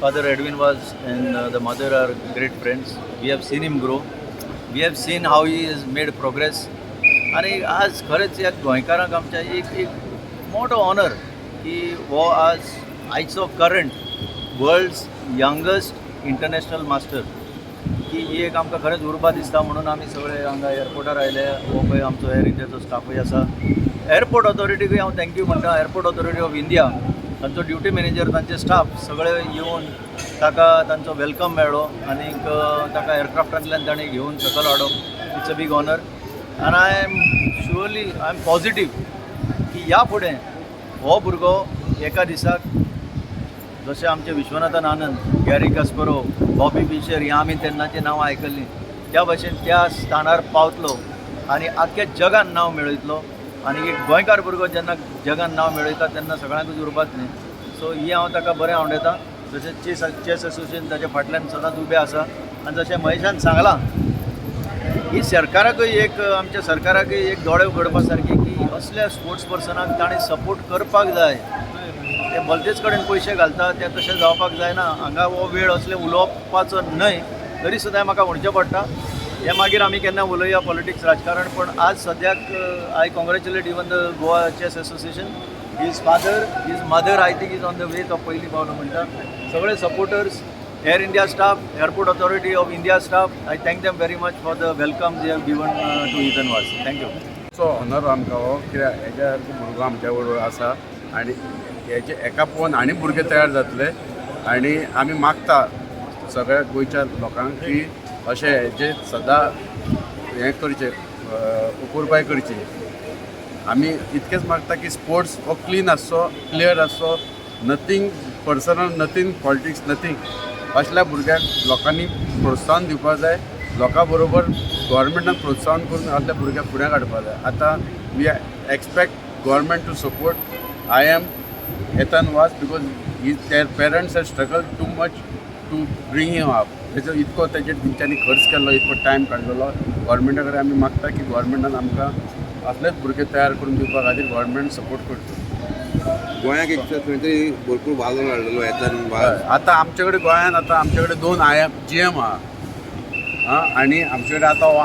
father Edwin was and the mother are great friends. We have seen him grow. We have seen how he has made progress. आणि आज खरेंच ह्या गोंयकारांक आमच्या एक मोठो ऑनर की हो आज आयचो current world's youngest international master की ही एक आमकां खरेंच उर्बा दिसता म्हणून आमी सगळे हांगा एअरपोर्टार आयले. हो पळय आमचो एअर इंडियाचो स्टाफूय आसा. एअरपोर्ट ऑथॉरिटीकूय हांव थँक्यू म्हणटा. एअरपोर्ट ऑथॉरिटी ऑफ इंडिया तांचो ड्युटी मॅनेजर तांचे स्टाफ सगळे येवन ताका तांचो वेलकम मेळ्ळो आनी ताका एअरक्राफ्टांतल्यान ताणें घेवन सकयल हाडप. इट्स अ बीग ऑनर आनी आय एम पॉझिटीव की ह्या फुडें हो भुरगो एका दिसाक जशें आमचे Viswanathan Anand, Gary कास्परो, Bobby Fischer हीं आमी तेन्नाची नांवां आयकल्लीं त्या भशेन त्या स्थानार पावतलो आनी आख्या जगान नांव मेळयतलो. आनी एक गोंयकार भुरगो जेन्ना जगान नांव मेळयता तेन्ना सगळ्यांकूच उर्बात न्ही. सो ही हांव ताका बरें आवडयता. जशें चेस एसोसिएशन ताच्या फाटल्यान सदांच उबें आसा. आनी जशें महेशान सांगलां ही सरकाराकूय एक आमच्या सरकाराकूय एक दोळे उगडपा सारकी की असल्या स्पोर्ट्स पर्सनाक ताणें सपोर्ट करपाक जाय. ते भलतेच कडेन पयशे घालता ते तशें जावपाक जायना. हांगा हो वेळ असले उलोवपाचो न्हय तरी सुद्दां म्हाका म्हणचें पडटा. हे मागीर आमी केन्ना उलया पॉलिटिक्स राजकारण. पण आज सद्याक I congratulate even the Goa chess association. His father his mother I think is on the way तो पयलीं पावलो म्हणटा. सगळे supporters, Air India staff, Airport Authority of India staff, I thank them very much for the welcome they have given to Ethan Vaz. Thank you. So honour आमकां हो कित्याक हेज्या भुरगो आमच्या बरोबर आसा आनी हेजे एका पळोवन आनी भुरगे तयार जातले. आनी आमी मागता सगळ्या गोंयच्या लोकांक की अशें हेजे सदां हें करचें उपोरबाय करची. आमी इतकेंच मागता की स्पोर्ट्स हो क्लीन आसचो, क्लियर आसचो, nothing personal, nothing politics, nothing. असल्या भुरग्यांक लोकांनी प्रोत्साहन दिवपाक जाय. लोकां बरोबर गोवोरमेंटान प्रोत्साहन करून असल्या भुरग्यांक फुडें काडपाक जाय. आतां we expect government to support IM Ethan Vaz because their parents have struggle too much to bring him up. तेजो इतको तेजेर तेंच्यांनी खर्च केल्लो, इतको टायम काडलेलो. गोवोरमेंटा कडेन आमी मागता की गोवोरमेंटान आमकां असलेच भुरगे तयार करून दिवपा खातीर गोवोरमेंट सपोर्ट करता. गोंयाक एक खंय तरी भरपूर वालोर हाडलेलो येतात. आतां आमचे कडेन गोंयांत आतां आमचे कडेन 2 GM आहा आनी आमचे कडेन आतां हो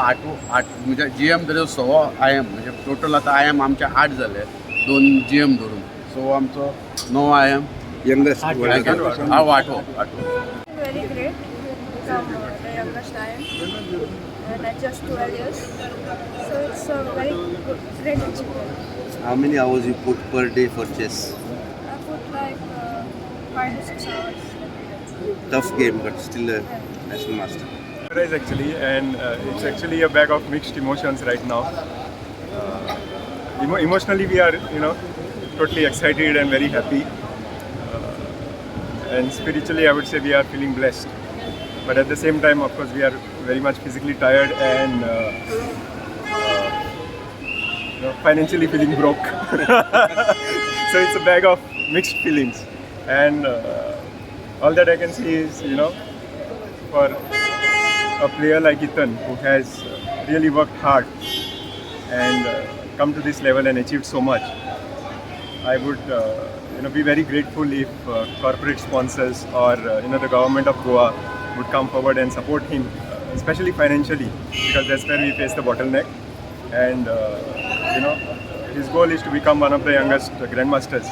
8 म्हणजे GM धरून 6 IM म्हणजे टोटल आतां IM आमचे 8 जाले, 2 GM धरून. सो आमचो 9 IM यंगस्ट वांटो. Very great to become the youngest I am, and at just 12 years. So it's a very good, great achievement. How many hours you put per day for chess? I put like 5 to 6 hours. Tough game, but still a national master. Actually, and it's actually a bag of mixed emotions right now. Emotionally, we are totally excited and very happy. And spiritually, I would say we are feeling blessed. But at the same time, of course, we are very much physically tired and financially feeling broke. So it's a bag of mixed feelings. And all that I can say is, for a player like Ethan, who has really worked hard and come to this level and achieved so much, I would be very grateful if corporate sponsors or the government of Goa would come forward and support him, especially financially, because that's where we face the bottleneck. And his goal is to become one of the youngest grandmasters.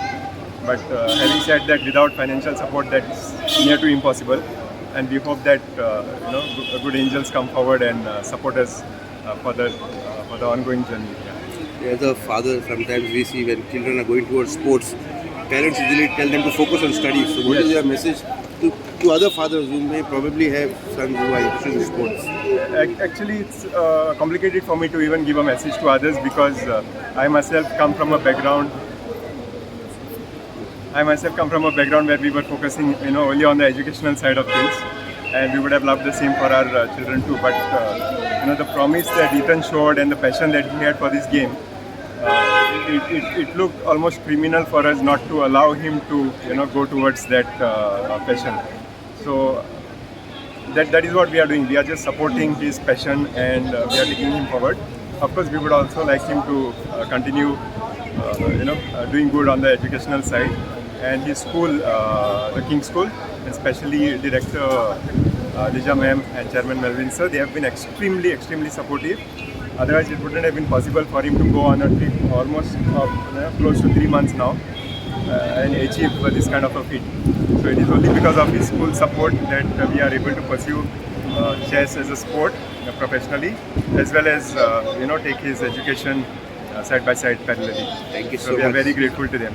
But having said that, without financial support, that's near to impossible. And we hope that good angels come forward and support us for the ongoing journey. As a father, sometimes we see when children are going towards sports, parents usually tell them to focus on studies. So what is your message to other fathers who may probably have sons who are interested in sports? Actually, it's complicated for me to even give a message to others because I myself come from a background where we were focusing only on the educational side of things, and we would have loved the same for our children too. But the promise that Ethan showed and the passion that he had for this game, it looked almost criminal for us not to allow him to go towards that passion. So that is what we are doing. We are just supporting his passion and we are taking him forward. Of course, we would also like him to continue, doing good on the educational side. And his school, the King School, especially Director Lija ma'am and Chairman Melvin sir. They have been extremely supportive. Otherwise, it wouldn't have been possible for him to go on a trip almost close to 3 months now and achieve this kind of a feat. So it is only because of his full support that we are able to pursue chess as a sport professionally, as well as take his education side by side parallelly. Thank you So so we are much. very grateful to them.